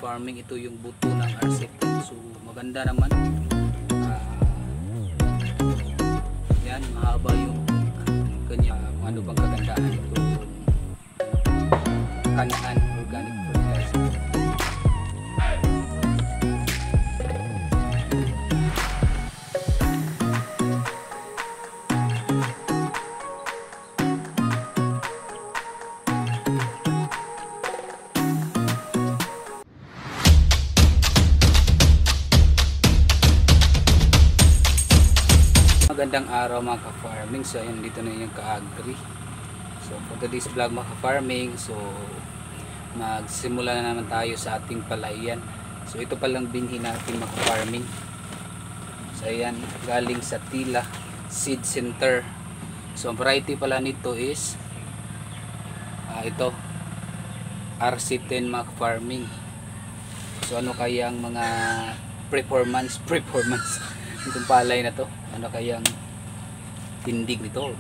farming, ito yung buto ng RCT. So maganda naman. Yan, mahaba yung kanya, ano bang kagandahan ito, kanaan organic fertilizer. Magandang araw mga ka-farming. So ayun, dito na yung ka-agri. So for today's vlog mga ka-farming, so magsimula na naman tayo sa ating palayan. So ito palang binhi natin mga ka-farming. So ayan, galing sa Tila Seed Center. So ang variety pala nito is ito RC10 mga ka-farming. So ano kaya ang mga performance itong palay na to, ano kayang tindig nito,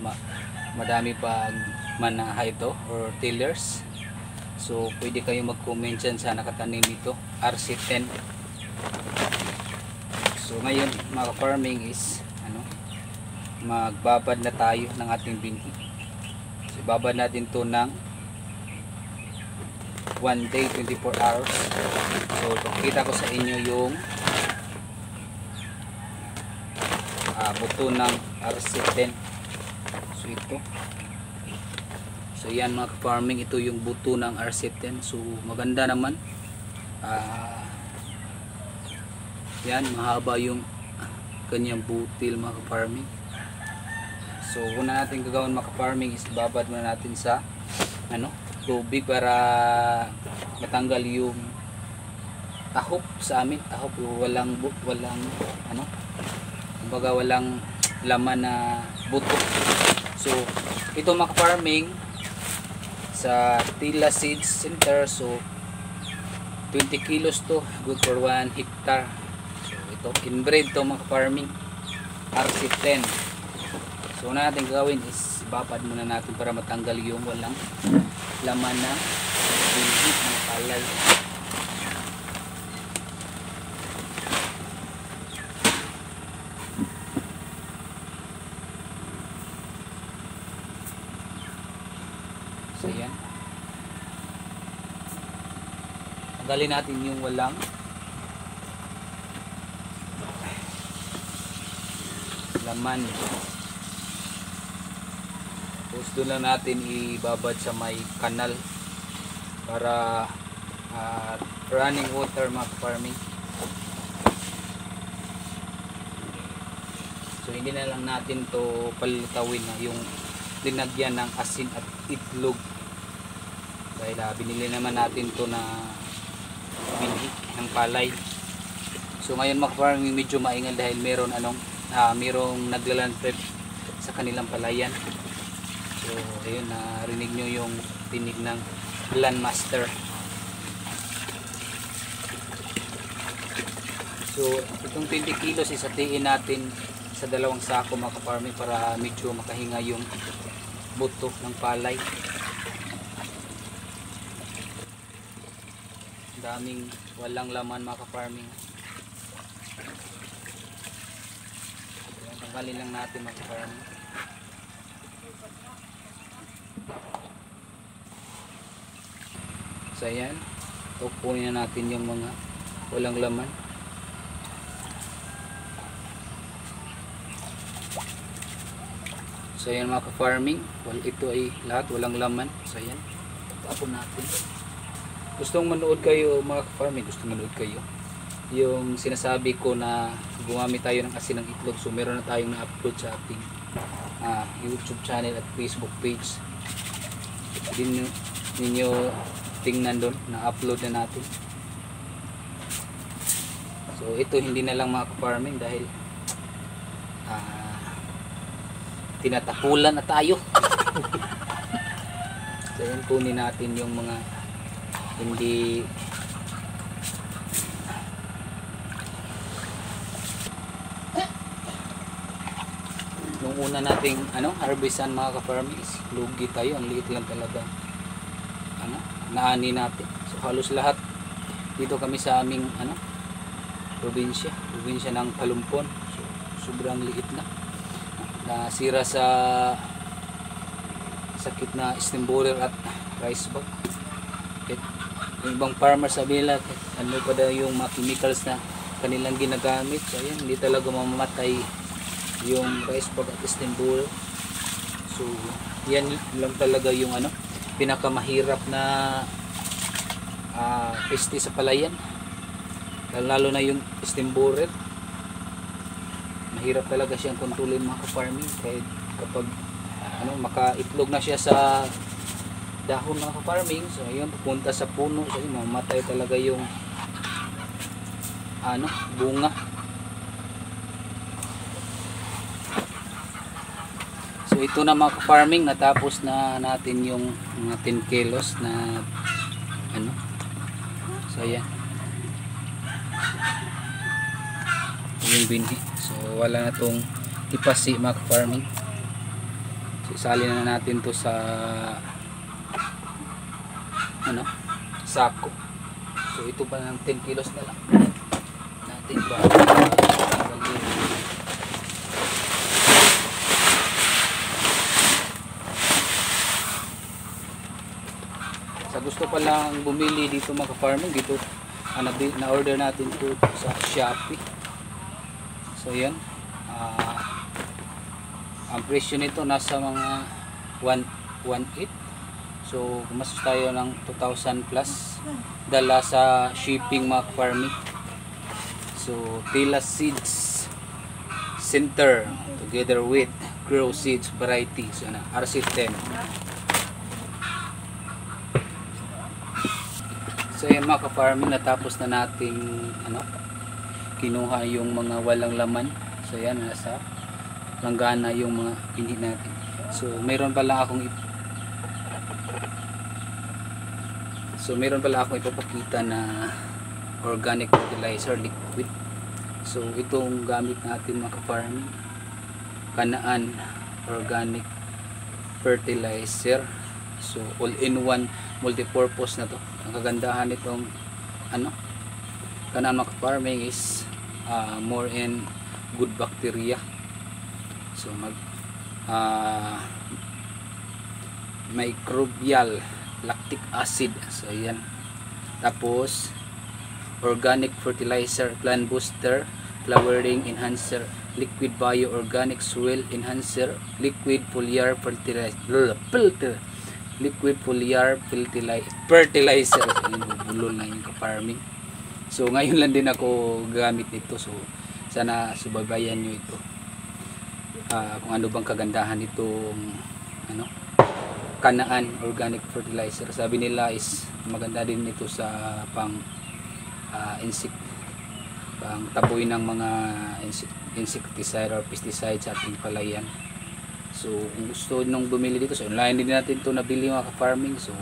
madami pang manaha ito or tillers. So pwede kayong mag-comment dyan sa nakatanim nito RC10. So ngayon mga farming is magbabad na tayo ng ating binhi. So babad natin to ng 1 day 24 hours. So pakita ko sa inyo yung buto ng RC10. So ito, so yan mga farming, ito yung buto ng RC10. So maganda naman, yan, mahaba yung kanyang butil mga farming. So una natin gagawin mga farming is babad muna natin sa tubig para matanggal yung tahop sa amin, tahop, walang kumbaga walang laman na buto. So ito mga farming sa Tila Seed Center, so 20 kilos to, good for 1 hectare. So ito inbred to mga farming RC10. So una natin gagawin is babad muna natin para matanggal yung walang laman na binhi ng palay. So yan, tanggalin natin yung walang laman. Tapos doon lang natin ibabad sa may kanal para running water mga farming. So hindi na lang natin to palutawin na yung linagyan ng asin at itlog, dahil binili naman natin to na binhi ng palay. So ngayon mga farming medyo maingal dahil merong naglaland prep sa kanilang palayan. So ayun, narinig nyo yung tinig ng landmaster. So itong 20 kilos isatiin natin sa dalawang sako mga farming para medyo makahinga yung buto ng palay. Daming walang laman mga farming. Tanggalin lang natin mga farming. So ayan, tupunin na natin yung mga walang laman. So ayan mga ka-farming, ito ay lahat walang laman. So ayan, tapon natin. Gustong manood kayo mga ka-farming, yung sinasabi ko na gumamit tayo ng asin ng itlog. So meron na tayong na-upload sa ating YouTube channel at Facebook page. Din ninyo tingnan doon, na-upload na natin. So ito hindi na lang mga ka-farming dahil tinatapulan na tayo. So yun, kunin natin yung mga hindi nung una nating harvestan mga ka-farming is lugi tayo, ang liit lang talaga naani natin. So halos lahat dito kami sa aming probinsya ng Kalumpon. So sobrang liit na, nasira sa sakit na stem borer at rice bug. Yung ibang farmers sabi nila ano pa daw yung mga chemicals na kanilang ginagamit. So ayan, hindi talaga mamamatay yung rice bug at stem borer. So yan lang talaga yung pinakamahirap na peste sa palayan, lalo na yung stem borer. Mahirap talaga siyang kontrolin mga ka-farming, kahit kapag makaitlog na siya sa dahon mga ka-farming. So ayun, pupunta sa puno, so ayun, mamatay talaga yung bunga. So ito na mga ka-farming, natapos na natin yung mga 10 kilos na so ayan yung binhi. So wala na tong ipasi mga ka-farming. So isali na natin to sa sako. So ito pa ng 10 kilos na lang natin ba. Sa gusto pa lang bumili dito mga ka-farming, dito na-order natin to sa Shopee. So yan, ang presyo nito nasa mga 1.8. So kumastos tayo ng 2,000 plus dala sa shipping mga ka-farming. So Tila Seeds Center together with Grow Seeds variety, so RC10. So yan mga ka-farming, natapos na nating kinuha yung mga walang laman. So yan, nasa langgana yung mga pinhi natin. So meron pala akong ipapakita na organic fertilizer liquid. So itong gamit natin mga ka-farming, Kanaan organic fertilizer. So all-in-one multi-purpose na to. Ang kagandahan nitong Kanaan mga ka-farming is more in good bacteria. So microbial lactic acid. So yan. Tapos organic fertilizer, plant booster, flowering enhancer, liquid bio-organic soil enhancer, liquid foliar fertilizer, fertilizer. Bulol na yung ka-farming. So ngayon lang din ako gamit nito. So sana subaybayan nyo ito, kung ano bang kagandahan nitong Kanaan organic fertilizer. Sabi nila is maganda din ito sa pang taboy ng mga insecticide or pesticide sa ating palayan. So kung gusto nung bumili dito, so online din natin ito nabili mga ka-farming. So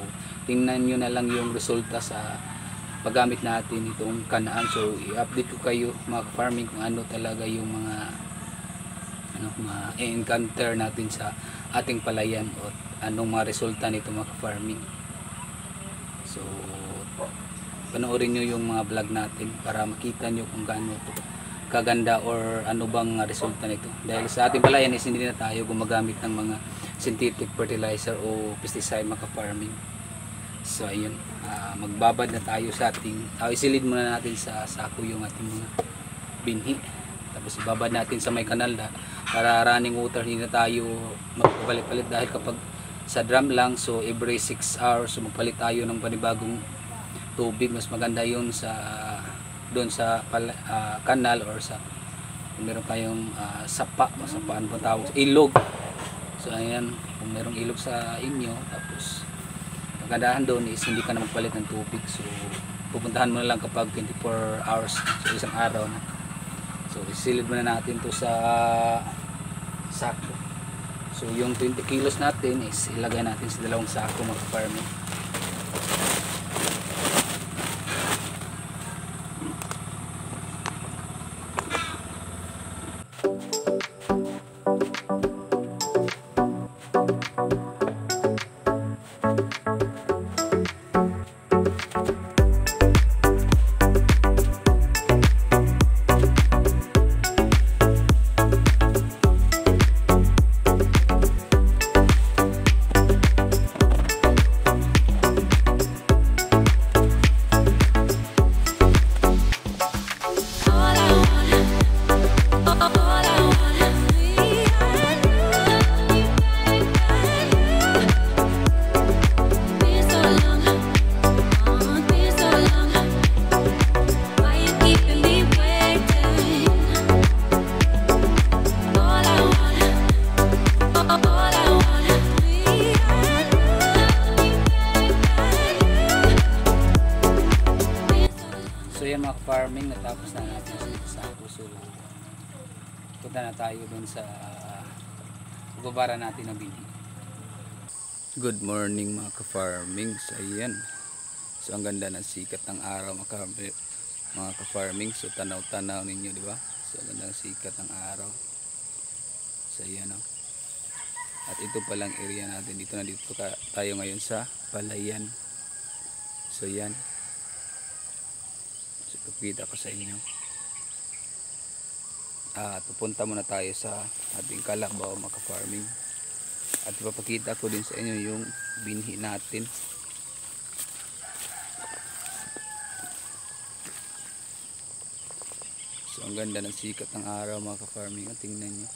tingnan nyo na lang yung resulta sa paggamit natin itong Kanaan. So i-update ko kayo mga ka-farming kung ano talaga yung mga ma-encounter natin sa ating palayan o anong mga resulta nito mga ka-farming. So panoorin nyo yung mga vlog natin para makita nyo kung gaano ito kaganda or ano bang resulta nito. Dahil sa ating palayan is hindi na tayo gumagamit ng mga synthetic fertilizer o pesticide mga ka-farming. So ayun, magbabad na tayo sa ating isilid muna natin sa sako yung ating mga binhi. Tapos ibabad natin sa may kanal para running water, hindi na tayo magpapalit-palit. Dahil kapag sa drum lang, so every 6 hours so magpalit tayo ng panibagong tubig. Mas maganda yun sa doon sa kanal or sa kung meron tayong masapaan po tawag, ilog. So ayan, kung merong ilog sa inyo, tapos kagandahan doon is hindi ka na magpalit ng tubig. So pupuntahan mo na lang kapag 24 hours, so isang araw na. So isilid muna natin to sa sako. So yung 20 kilos natin is ilagay natin sa dalawang sako mga farming. yan mga farming, natapos na natin sa puso. Punta na tayo dun sa pagbabara natin ng binhi. Good morning mga ka-farming. So ayan, so ang ganda ng sikat ng araw mga ka-farming. So tanaw-tanaw ninyo, di ba? So ang ganda ng sikat ng araw. So ayan, oh. At ito palang area natin, dito tayo ngayon sa palayan. So yan, so ipapakita ko sa inyo. At pupunta muna tayo sa ating kalabaw mga ka-farming. At ipapakita ko din sa inyo yung binhi natin. So ang ganda ng sikat ng araw mga ka-farming. Tingnan nyo,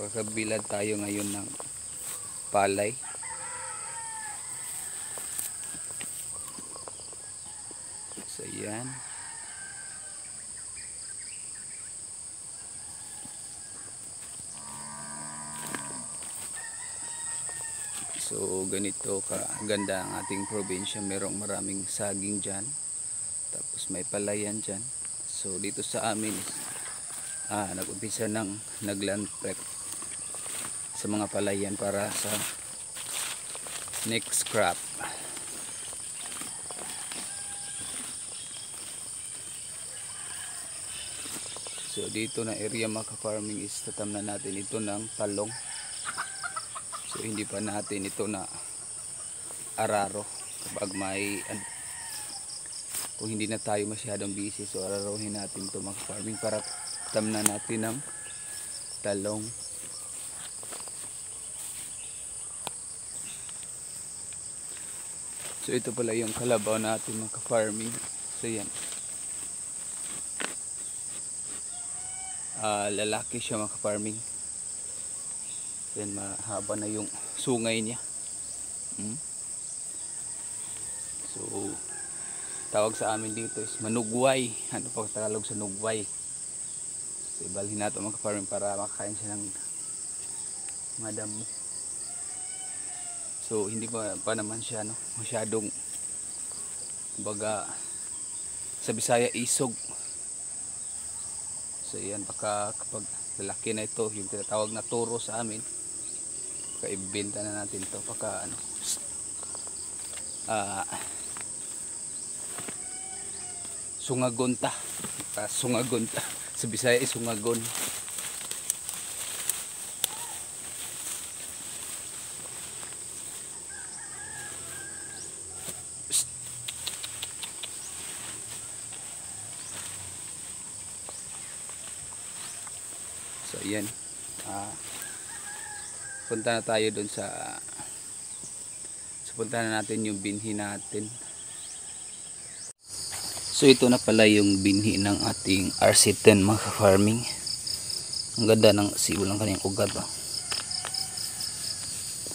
pagkabilad tayo ngayon ng palay. So yan, so ganito kaganda ang ating probinsya. Merong maraming saging dyan, tapos may palayan dyan. So dito sa amin nag-umpisa ng nagland prep sa mga palayan para sa next crop. So dito na area mga ka-farming is tatamnan natin ito ng talong. So hindi pa natin ito na araro kapag kung hindi na tayo masyadong busy. So ararohin natin ito mga ka-farming para tamnan natin ng talong. So ito pala yung kalabaw natin mga ka-farming. So yan, lalaki siya mga ka-farming. Yan, mahaba na yung sungay niya. So tawag sa amin dito is manugway. Ano pa Tagalog sa nugway? So ibalhin natin mga ka-farming para makakain siya ng madamo. So hindi pa naman siya masyadong, baga sa Bisaya, isog. So yan, baka kapag lalaki na ito, yung tinatawag na turo sa amin, baka ibenta na natin ito, baka sungagonta. Sungagonta sa Bisaya is sungagon. So ayan, punta na tayo dun punta na natin yung binhi natin. So ito na pala yung binhi ng ating RC10 mga ka-farming. Ang ganda ng siul ng kanyang ugat, oh.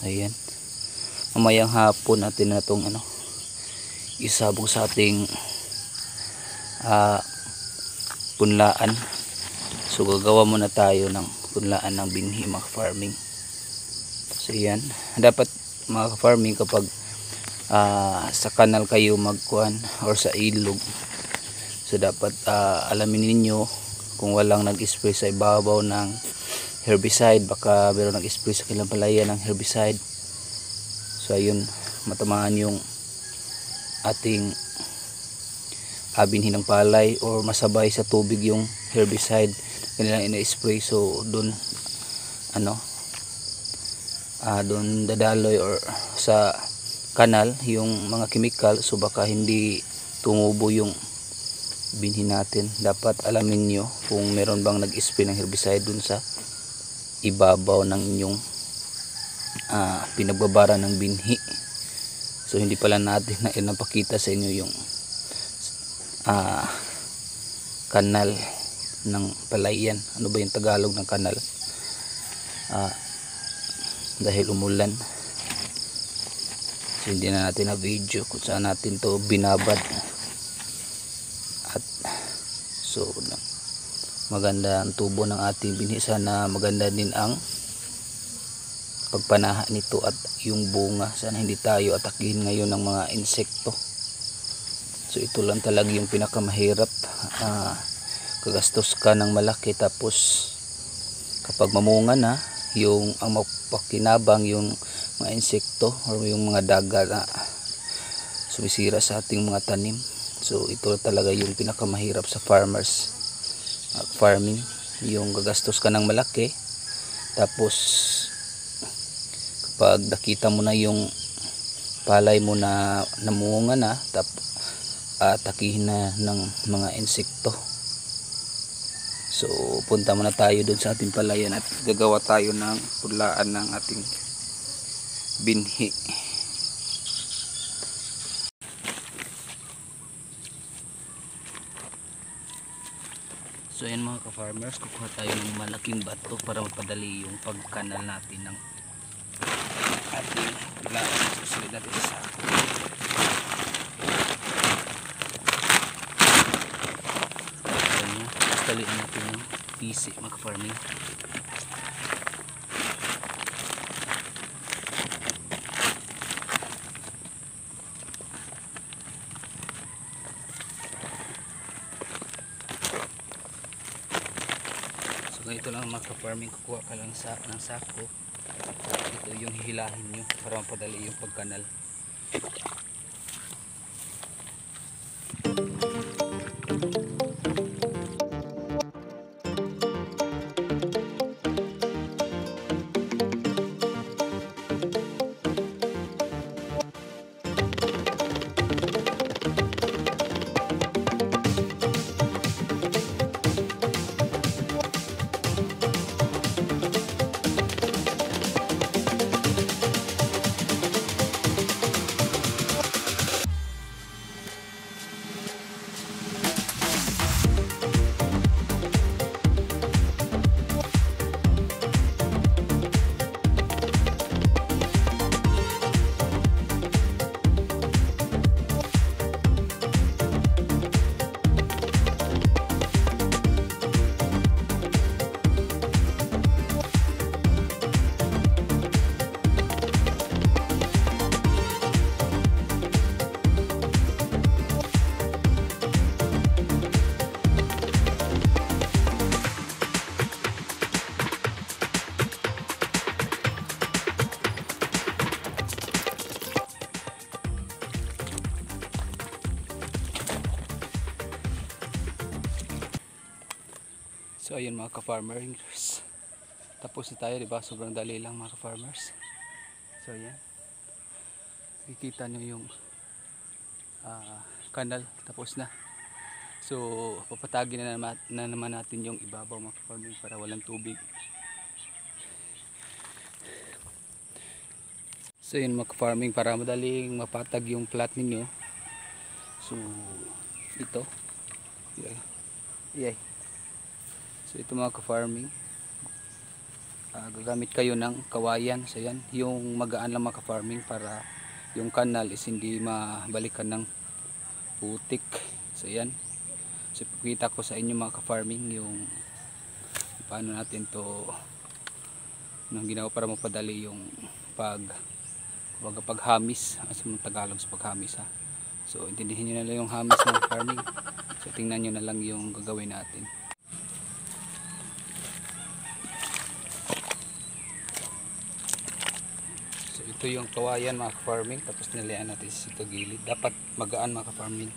Ayan, mamayang hapon natin na itong isabog sa ating punlaan. So gagawa muna tayo ng punlaan ng binhi mga ka-farming. So yan, dapat mga ka-farming kapag sa kanal kayo magkuhan or sa ilog, so dapat alamin ninyo kung walang nag-spray sa ibabaw ng herbicide. Baka meron nag-spray sa kilang palayan ng herbicide. So ayun, matamaan yung ating binhi ng palay, or masabay sa tubig yung herbicide kanilang ina-spray. So doon doon dadaloy or sa kanal yung mga chemical. So baka hindi tumubo yung binhi natin. Dapat alamin nyo kung meron bang nag-spray ng herbicide dun sa ibabaw ng inyong pinagbabara ng binhi. So hindi pala natin napakita sa inyo yung kanal ng palayan. Ano ba yung Tagalog ng kanal? Dahil umulan, so hindi na natin na video kung saan natin to binabad. At so maganda ang tubo ng ating binhi. Sana maganda din ang pagpanaha nito at yung bunga. Sana hindi tayo atakihin ngayon ng mga insekto. So ito lang talaga yung pinakamahirap. Kagastos ka ng malaki, tapos kapag mamunga na, yung ang mapakinabang yung mga insekto or yung mga daga na sumisira sa ating mga tanim. So ito talaga yung pinakamahirap sa farming, yung gagastos ka ng malaki, tapos kapag nakita mo na yung palay mo na namunga na, atakihin na ng mga insekto. So punta muna tayo doon sa ating palayan at gagawa tayo ng pulaan ng ating binhi. So ayan mga ka-farmers, kukuha tayo ng malaking bato para mapadali yung pagkanal natin ng ating pulaan. Susunod natin sa talian natin yung PC mga ka-farming. So ganito lang mga ka-farming, kukuha ka lang ng sako. Ito yung hihilahin nyo para mapadali yung pagkanal. So ayun mga ka-farmers, tapos na tayo, diba? Sobrang dali lang mga ka-farmers. So ayan, kikita nyo yung kanal, tapos na. So papatagin na naman natin yung ibabaw mga ka-farming para walang tubig. So yun mga ka-farming, para madaling mapatag yung plat ninyo. So ito, yay. So ito mga ka-farming, gagamit kayo ng kawayan. So yan, yung magaan lang mga ka-farming, para yung kanal is hindi mabalikan ng putik. So yan, so ipakita ko sa inyo mga ka-farming yung paano natin to nang ginawa para mapadali yung paghamis, sa Tagalog sa paghamis ha. So intindihin nyo na lang yung hamis ng farming. So tingnan nyo na lang yung gagawin natin. Ito yung kawayan mga ka-farming, tapos nilian natin sa gilid. Dapat magaan mga ka-farming.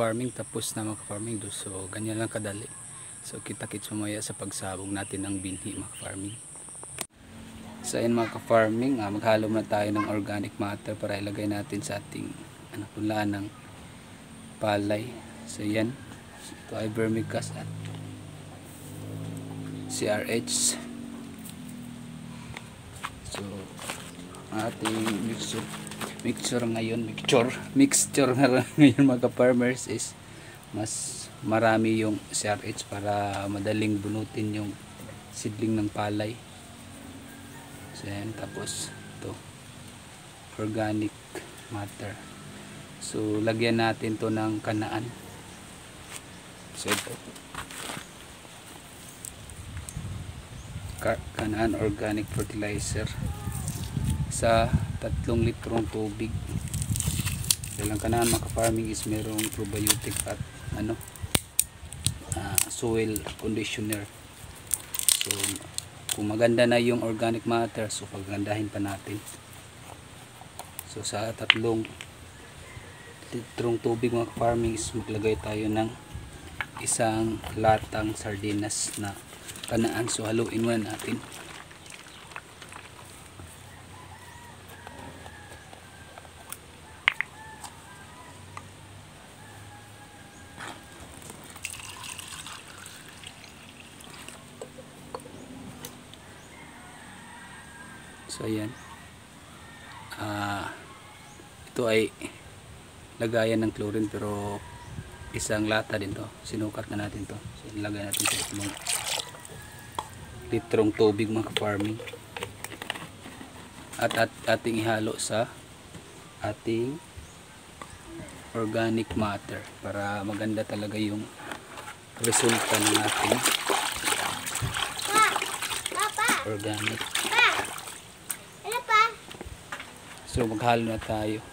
maka-farming, tapos na maka-farming. So ganyan lang kadali. So kita-kits mamaya sa pagsabog natin ng binhi maka-farming. So ayun mga ka-farming, maghalo na tayo ng organic matter para ilagay natin sa ating punlaan ng palay. So yan, ito ay vermicast at CRH. So ating mixture ngayon mga ka-farmers is mas marami yung CRH para madaling bunutin yung seedling ng palay. So yan, tapos ito organic matter. So lagyan natin to ng kanaan. So ito kanaan organic fertilizer sa 3 litrong tubig. Dalang kanaan mga farming is merong probiotic at soil conditioner. So kung maganda na yung organic matter, so pagandahin pa natin. So sa 3 litrong tubig mga farming is maglagay tayo ng 1 latang sardinas na kanaan. So haluin muna natin. So ayan, ito ay lagayan ng chlorine, pero 1 lata din to. Sinukat na natin to. So ilagay natin sa 3 litrong tubig mga farming, at ating ihalo sa ating organic matter para maganda talaga yung resulta ng ating organic. So maghalo na tayo.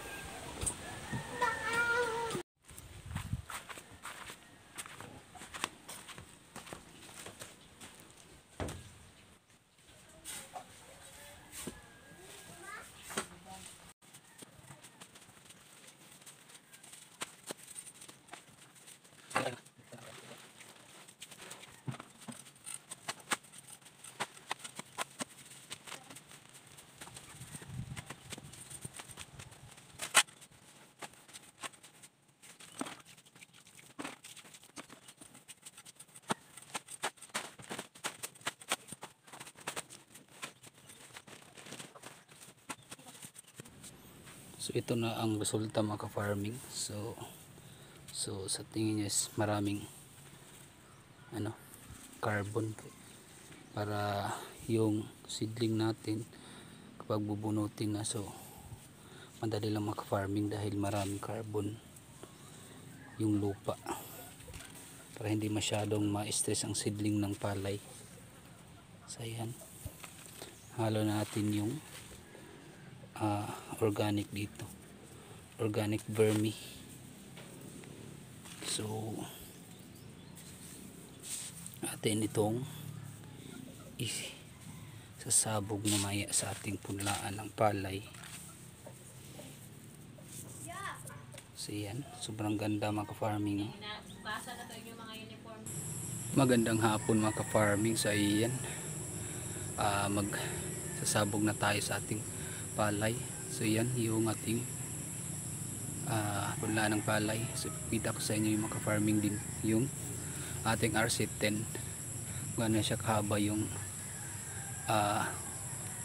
So ito na ang resulta mga ka-farming. So sa tingin niyo is maraming carbon para yung seedling natin kapag bubunutin na, so madali lang mga ka-farming dahil maraming carbon yung lupa para hindi masyadong ma-stress ang seedling ng palay. So ayan, halo natin yung organic dito, organic vermi. So atin itong sasabog na maya sa ating punlaan ng palay. So yan, sobrang ganda mga ka-farming. Magandang hapon mga ka-farming. So yan, magsasabog na tayo sa ating palay. So yan yung ating punlaan ng palay. So kita ko sa inyo yung mga ka-farming din yung ating RC10. Gano'n siya kahaba yung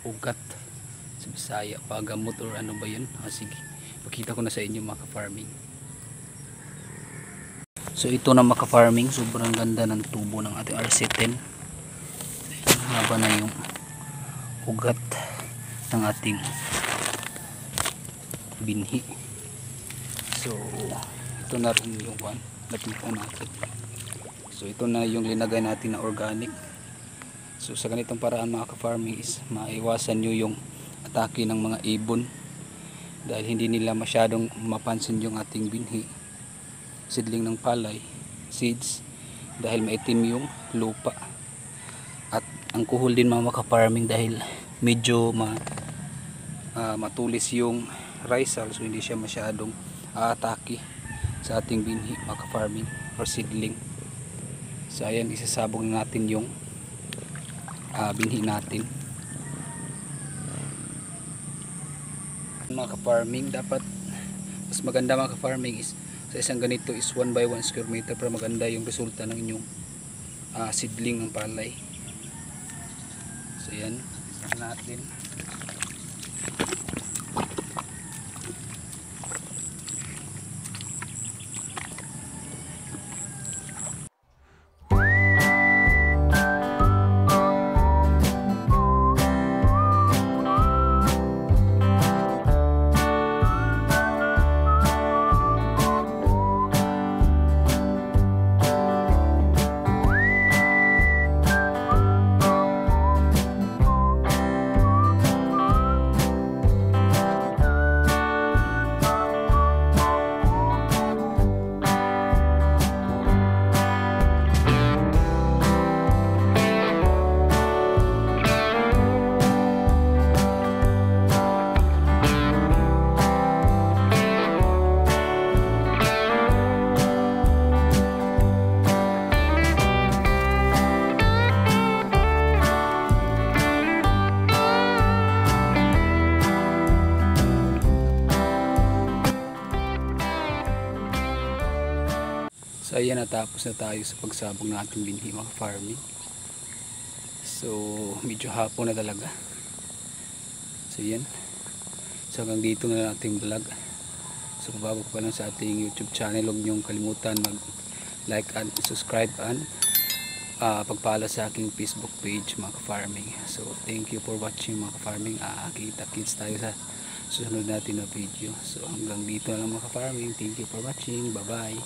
ugat sa Bisaya, pagamot or ano ba yun. Sige, pakita ko na sa inyo mga ka-farming. So ito na mga ka-farming, sobrang ganda ng tubo ng ating RC10. Haba na yung ugat ng ating binhi. So ito na rin yung nakita natin. So ito na yung linagay natin na organic. So sa ganitong paraan mga ka-farming is maiwasan nyo yung atake ng mga ibon dahil hindi nila masyadong mapansin yung ating binhi, seedling ng palay, seeds, dahil maitim yung lupa. At ang kuhol din mga ka-farming dahil medyo matulis yung rizal, so hindi siya masyadong atake sa ating binhi mga ka-farming or seedling. So ayan, isasabog na natin yung binhi natin. Mga ka-farming, dapat mas maganda mga ka-farming is sa isang ganito is 1 by 1 square meter para maganda yung resulta ng inyong seedling ng palay. So yan, isa natin. So ayan, natapos na tayo sa pagsabog ng ating binhi mga farming. So medyo hapon na talaga. So yan. So hanggang dito na lang ating vlog. So kung bago pa lang sa ating YouTube channel, huwag niyong kalimutan mag like and subscribe and pagpala sa aking Facebook page mga farming. So thank you for watching mga farming. Kita-kits tayo sa susunod natin na video. So hanggang dito na lang mga farming. Thank you for watching. Bye bye.